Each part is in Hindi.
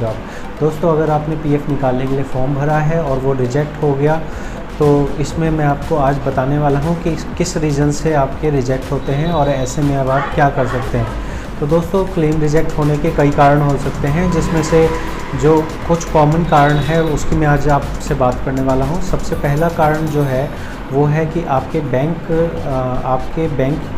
जॉब। दोस्तों, अगर आपने पीएफ निकालने के लिए फॉर्म भरा है और वो रिजेक्ट हो गया, तो इसमें मैं आपको आज बताने वाला हूँ कि किस रीज़न से आपके रिजेक्ट होते हैं और ऐसे में अब आप क्या कर सकते हैं। तो दोस्तों, क्लेम रिजेक्ट होने के कई कारण हो सकते हैं, जिसमें से जो कुछ कॉमन कारण है उसकी मैं आज आपसे बात करने वाला हूँ। सबसे पहला कारण जो है वो है कि आपके बैंक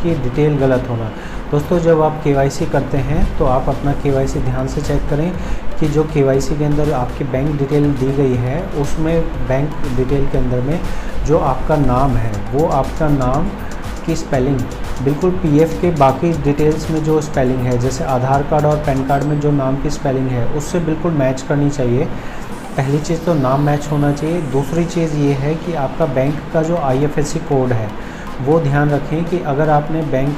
की डिटेल गलत होना। दोस्तों, जब आप केवाईसी करते हैं तो आप अपना केवाईसी ध्यान से चेक करें कि जो केवाईसी के अंदर आपकी बैंक डिटेल दी गई है, उसमें बैंक डिटेल के अंदर में जो आपका नाम है वो आपका नाम की स्पेलिंग बिल्कुल पीएफ के बाकी डिटेल्स में जो स्पेलिंग है, जैसे आधार कार्ड और पैन कार्ड में जो नाम की स्पेलिंग है उससे बिल्कुल मैच करनी चाहिए। पहली चीज़ तो नाम मैच होना चाहिए। दूसरी चीज़ ये है कि आपका बैंक का जो आईएफएससी कोड है वो ध्यान रखें कि अगर आपने बैंक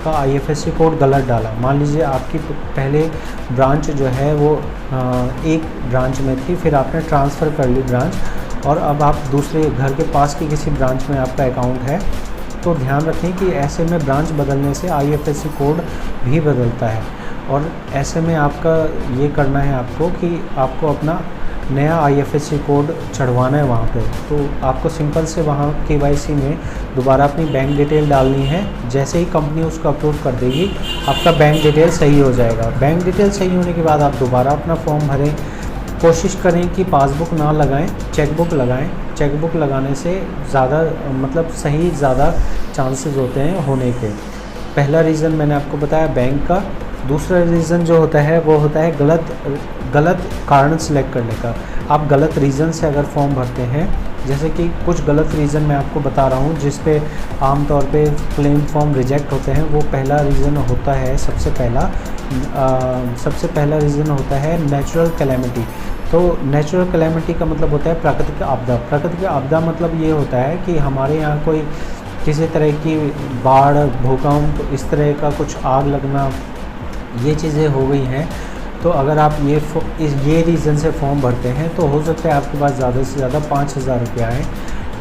का आईएफएससी कोड गलत डाला, मान लीजिए आपकी पहले ब्रांच जो है वो एक ब्रांच में थी, फिर आपने ट्रांसफ़र कर ली ब्रांच और अब आप दूसरे घर के पास की किसी ब्रांच में आपका अकाउंट है, तो ध्यान रखें कि ऐसे में ब्रांच बदलने से आईएफएससी कोड भी बदलता है। और ऐसे में आपका ये करना है आपको कि आपको अपना नया आईएफएससी कोड चढ़वाना है वहाँ पे। तो आपको सिंपल से वहाँ केवाईसी में दोबारा अपनी बैंक डिटेल डालनी है। जैसे ही कंपनी उसको अप्रूव कर देगी, आपका बैंक डिटेल सही हो जाएगा। बैंक डिटेल सही होने के बाद आप दोबारा अपना फॉर्म भरें। कोशिश करें कि पासबुक ना लगाएं, चेकबुक लगाएं। चेकबुक लगाने से ज़्यादा ज़्यादा चांसेस होते हैं होने के। पहला रीज़न मैंने आपको बताया बैंक का। दूसरा रीज़न जो होता है वो होता है गलत कारण सिलेक्ट करने का। आप गलत रीज़न से अगर फॉर्म भरते हैं, जैसे कि कुछ गलत रीज़न मैं आपको बता रहा हूँ जिस पे आमतौर पे क्लेम फॉर्म रिजेक्ट होते हैं। वो पहला रीज़न होता है, सबसे पहला रीज़न होता है नेचुरल कैलेमिटी। तो नेचुरल कैलेमिटी का मतलब होता है प्राकृतिक आपदा। प्राकृतिक आपदा मतलब ये होता है कि हमारे यहाँ कोई किसी तरह की बाढ़, भूकंप, इस तरह का कुछ आग लगना, ये चीज़ें हो गई हैं। तो अगर आप ये रीज़न से फॉर्म भरते हैं तो हो सकता है आपके पास ज़्यादा से ज़्यादा 5,000 रुपये आए।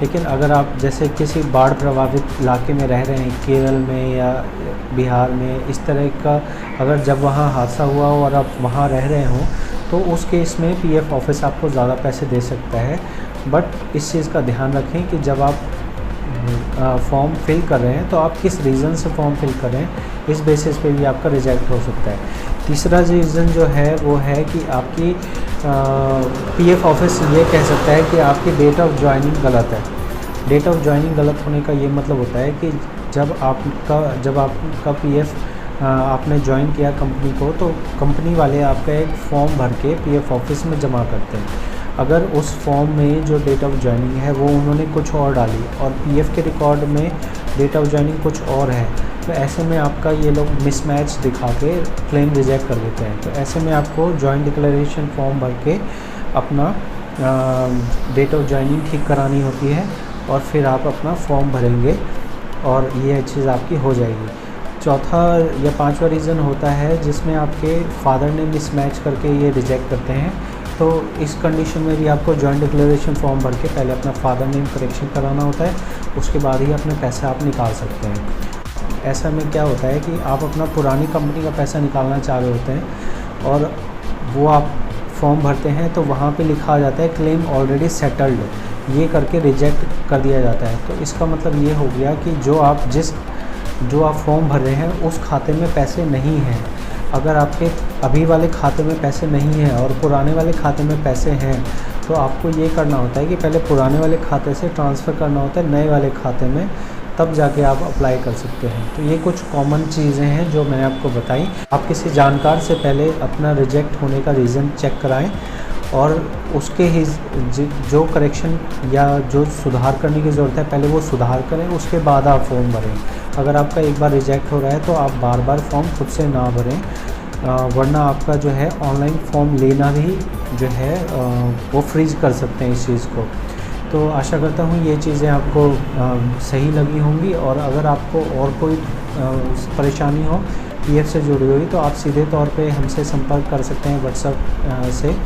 लेकिन अगर आप जैसे किसी बाढ़ प्रभावित इलाके में रह रहे हैं, केरल में या बिहार में, इस तरह का अगर जब वहाँ हादसा हुआ हो और आप वहाँ रह रहे हों, तो उस केस में पीएफ ऑफिस आपको ज़्यादा पैसे दे सकता है। बट इस चीज़ का ध्यान रखें कि जब आप फॉर्म फिल कर रहे हैं तो आप किस रीज़न से फॉर्म फिल कर रहे हैं, इस बेसिस पे भी आपका रिजेक्ट हो सकता है। तीसरा रीज़न जो है वो है कि आपकी पीएफ ऑफिस ये कह सकता है कि आपकी डेट ऑफ ज्वाइनिंग गलत है। डेट ऑफ ज्वाइनिंग गलत होने का ये मतलब होता है कि जब आपका पीएफ आपने ज्वाइन किया कंपनी को, तो कंपनी वाले आपका एक फॉर्म भर के पीएफ ऑफिस में जमा करते हैं। अगर उस फॉर्म में जो डेट ऑफ ज्वाइनिंग है वो उन्होंने कुछ और डाली और पीएफ के रिकॉर्ड में डेट ऑफ ज्वाइनिंग कुछ और है, तो ऐसे में आपका ये लोग मिसमैच दिखा के क्लेम रिजेक्ट कर देते हैं। तो ऐसे में आपको जॉइंट डिक्लेरेशन फॉर्म भर के अपना डेट ऑफ ज्वाइनिंग ठीक करानी होती है और फिर आप अपना फॉर्म भरेंगे और ये चीज़ आपकी हो जाएगी। चौथा या पांचवा रीज़न होता है जिसमें आपके फादर ने मिसमैच करके ये रिजेक्ट करते हैं। तो इस कंडीशन में भी आपको जॉइंट डिक्लेरेशन फॉर्म भर के पहले अपना फादर नेम करेक्शन कराना होता है, उसके बाद ही अपने पैसे आप निकाल सकते हैं। ऐसा में क्या होता है कि आप अपना पुरानी कंपनी का पैसा निकालना चाह रहे होते हैं और वो आप फॉर्म भरते हैं तो वहाँ पे लिखा आ जाता है क्लेम ऑलरेडी सेटल्ड, ये करके रिजेक्ट कर दिया जाता है। तो इसका मतलब ये हो गया कि जो आप फॉर्म भर रहे हैं उस खाते में पैसे नहीं हैं। अगर आपके अभी वाले खाते में पैसे नहीं हैं और पुराने वाले खाते में पैसे हैं, तो आपको ये करना होता है कि पहले पुराने वाले खाते से ट्रांसफ़र करना होता है नए वाले खाते में, तब जाके आप अप्लाई कर सकते हैं। तो ये कुछ कॉमन चीज़ें हैं जो मैंने आपको बताई। आप किसी जानकार से पहले अपना रिजेक्ट होने का रीज़न चेक कराएं और उसके ही जो करेक्शन या जो सुधार करने की ज़रूरत है पहले वो सुधार करें, उसके बाद आप फॉर्म भरें। अगर आपका एक बार रिजेक्ट हो रहा है तो आप बार बार फॉर्म खुद से ना भरें, वरना आपका जो है ऑनलाइन फॉर्म लेना भी जो है वो फ्रीज कर सकते हैं इस चीज़ को। तो आशा करता हूँ ये चीज़ें आपको सही लगी होंगी। और अगर आपको और कोई परेशानी हो पीएफ से जुड़ी हुई, तो आप सीधे तौर पे हमसे संपर्क कर सकते हैं व्हाट्सएप से,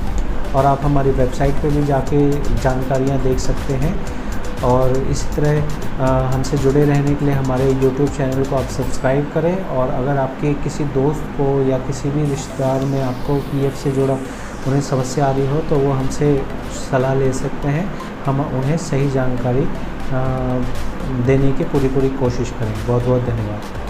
और आप हमारी वेबसाइट पे भी जाके जानकारियाँ देख सकते हैं। और इस तरह हमसे जुड़े रहने के लिए हमारे यूट्यूब चैनल को आप सब्सक्राइब करें। और अगर आपके किसी दोस्त को या किसी भी रिश्तेदार में आपको पीएफ से जुड़ा उन्हें समस्या आ रही हो तो वो हमसे सलाह ले सकते हैं, हम उन्हें सही जानकारी देने की पूरी कोशिश करेंगे। बहुत बहुत धन्यवाद।